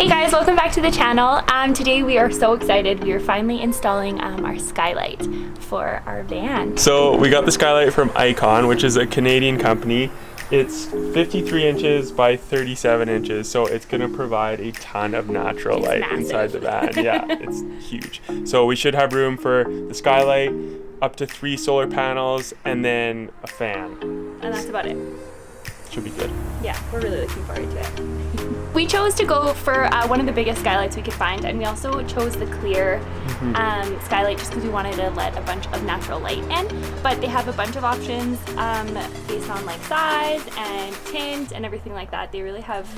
Hey guys, welcome back to the channel. Today we are so excited. We are finally installing our skylight for our van. So we got the Skylight from Icon, which is a Canadian company. It's 53 inches by 37 inches, so it's gonna provide a ton of natural light inside the van. Yeah, it's huge. So we should have room for the skylight, up to 3 solar panels, and then a fan. And that's about it. Should be good. Yeah, we're really looking forward to it. We chose to go for one of the biggest skylights we could find, and we also chose the clear skylight just because we wanted to let a bunch of natural light in. But they have a bunch of options based on like size and tint and everything like that. They really have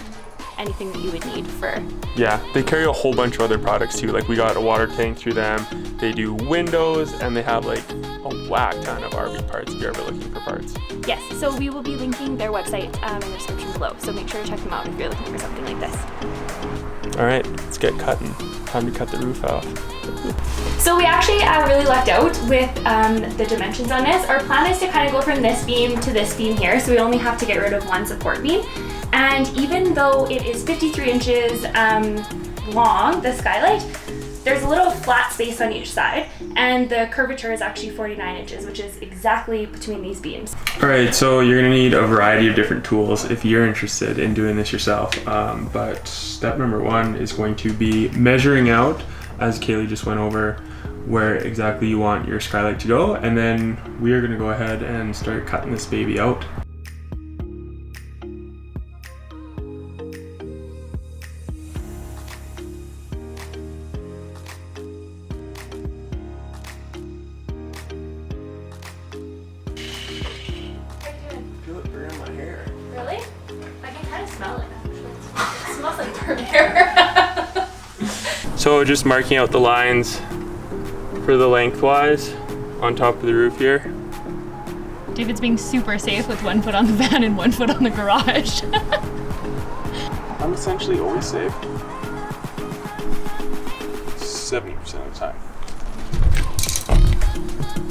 anything that you would need for. Yeah, they carry a whole bunch of other products too. Like we got a water tank through them. They do windows, and they have like a whack ton of RV parts if you're ever looking for parts. Yes, so we will be linking their website in the description below. So make sure to check them out if you're looking for something like this. All right, let's get cutting. Time to cut the roof off. So we actually really lucked out with the dimensions on this. Our plan is to kind of go from this beam to this beam here, so we only have to get rid of one support beam. And even though it is 53 inches long, the skylight, there's a little flat space on each side, and the curvature is actually 49 inches, which is exactly between these beams. All right, so you're gonna need a variety of different tools if you're interested in doing this yourself. But step number 1 is going to be measuring out, as Kaylee just went over, where exactly you want your skylight to go, and then we are gonna go ahead and start cutting this baby out. Really? I can kind of smell it. It smells like burnt hair. So just marking out the lines for the lengthwise on top of the roof here. David's being super safe with 1 foot on the van and 1 foot on the garage. I'm essentially always safe. 70% of the time.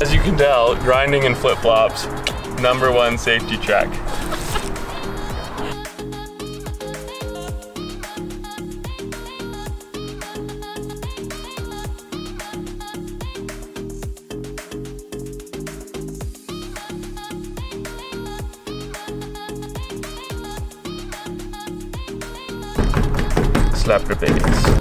As you can tell, grinding in flip-flops, #1 safety check. Slap your base.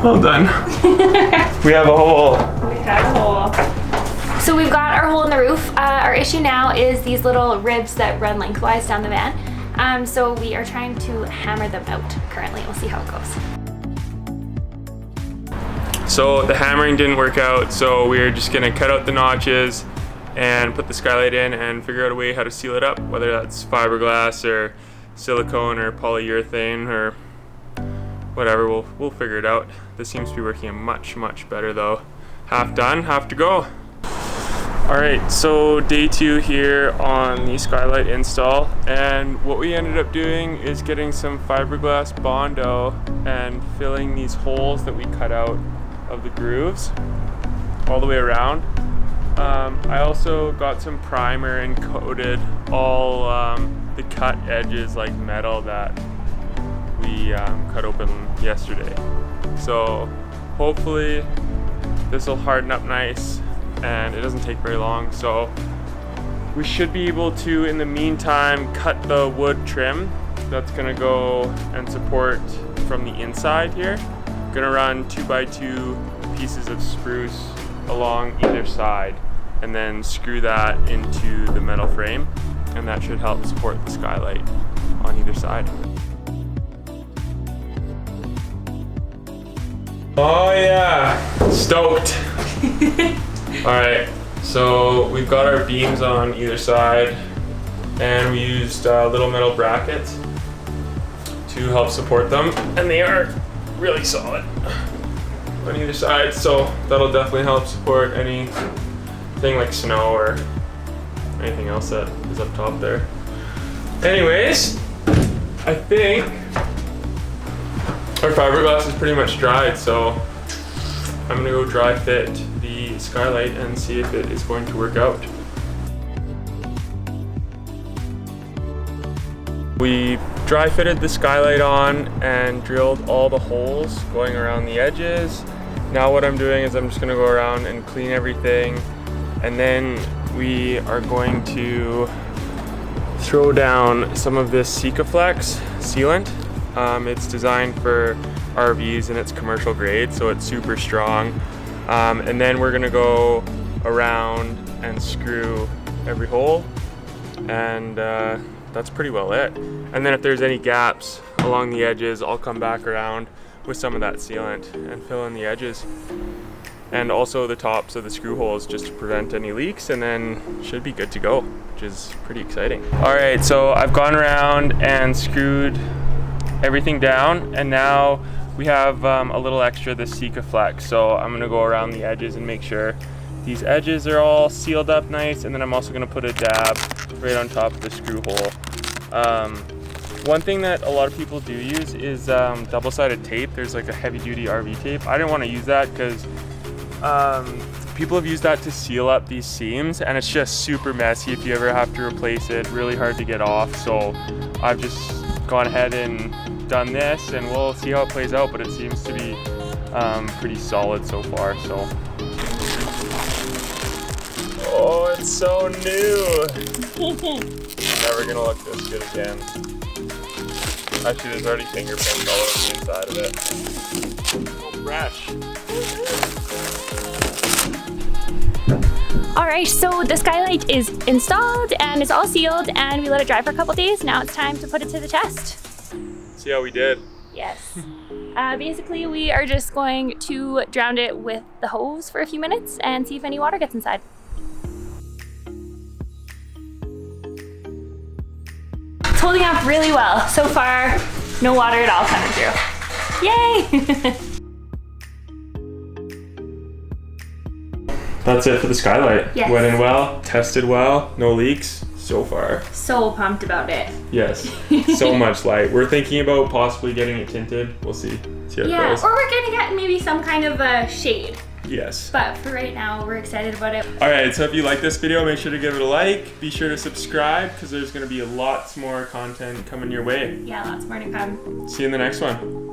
Well done. We have a hole. We have a hole. So we've got our hole in the roof. Our issue now is these little ribs that run lengthwise down the van. So we are trying to hammer them out currently. We'll see how it goes. So the hammering didn't work out, so we're just gonna cut out the notches and put the skylight in and figure out a way how to seal it up, whether that's fiberglass or silicone or polyurethane or whatever. We'll figure it out. This seems to be working much better though. Half done, half to go. All right, so day 2 here on the Skylight install, and what we ended up doing is getting some fiberglass Bondo and filling these holes that we cut out of the grooves all the way around. I also got some primer and coated all the cut edges like metal that we cut open yesterday. So hopefully this will harden up nice, and it doesn't take very long. So we should be able to, in the meantime, cut the wood trim that's gonna go and support from the inside here. Gonna run 2x2 pieces of spruce along either side, and then screw that into the metal frame, and that should help support the skylight on either side. Oh yeah, stoked. All right, So we've got our beams on either side, and we used little metal brackets to help support them, and they are really solid on either side, so that'll definitely help support anything like snow or anything else that is up top there. Anyways, I think our fiberglass is pretty much dried, so I'm gonna go dry fit the Skylight and see if it is going to work out. We dry fitted the Skylight on and drilled all the holes going around the edges. Now what I'm doing is I'm just gonna go around and clean everything, and then we are going to throw down some of this Sikaflex sealant. It's designed for RVs and it's commercial grade, so it's super strong. And then we're gonna go around and screw every hole, and that's pretty well it. And then if there's any gaps along the edges, I'll come back around with some of that sealant and fill in the edges. And also the tops of the screw holes just to prevent any leaks, and then should be good to go, which is pretty exciting. All right, so I've gone around and screwed everything down, and now we have a little extra, the Sikaflex. So I'm gonna go around the edges and make sure these edges are all sealed up nice, and then I'm also gonna put a dab right on top of the screw hole. One thing that a lot of people do use is double-sided tape. There's like a heavy-duty RV tape. I didn't want to use that because people have used that to seal up these seams, and it's just super messy if you ever have to replace it. Really hard to get off. So I've just gone ahead and done this, and we'll see how it plays out, but it seems to be pretty solid so far. So, oh, it's so new. Never gonna look this good again. Actually, there's already fingerprints all over the inside of it. So fresh. All right, so the Skylight is installed and it's all sealed, and we let it dry for a couple days. Now it's time to put it to the test. See how we did? Yes. Basically, we are just going to drown it with the hose for a few minutes and see if any water gets inside. It's holding up really well. So far, no water at all coming through. Yay! That's it for the Skylight. Yes. Went in well, tested well, no leaks so far. So pumped about it. Yes, so much light. We're thinking about possibly getting it tinted. We'll see how it goes. Or we're gonna get maybe some kind of a shade. Yes. But for right now, we're excited about it. All right, so if you like this video, make sure to give it a like. Be sure to subscribe, because there's gonna be lots more content coming your way. Yeah, lots more to come. See you in the next one.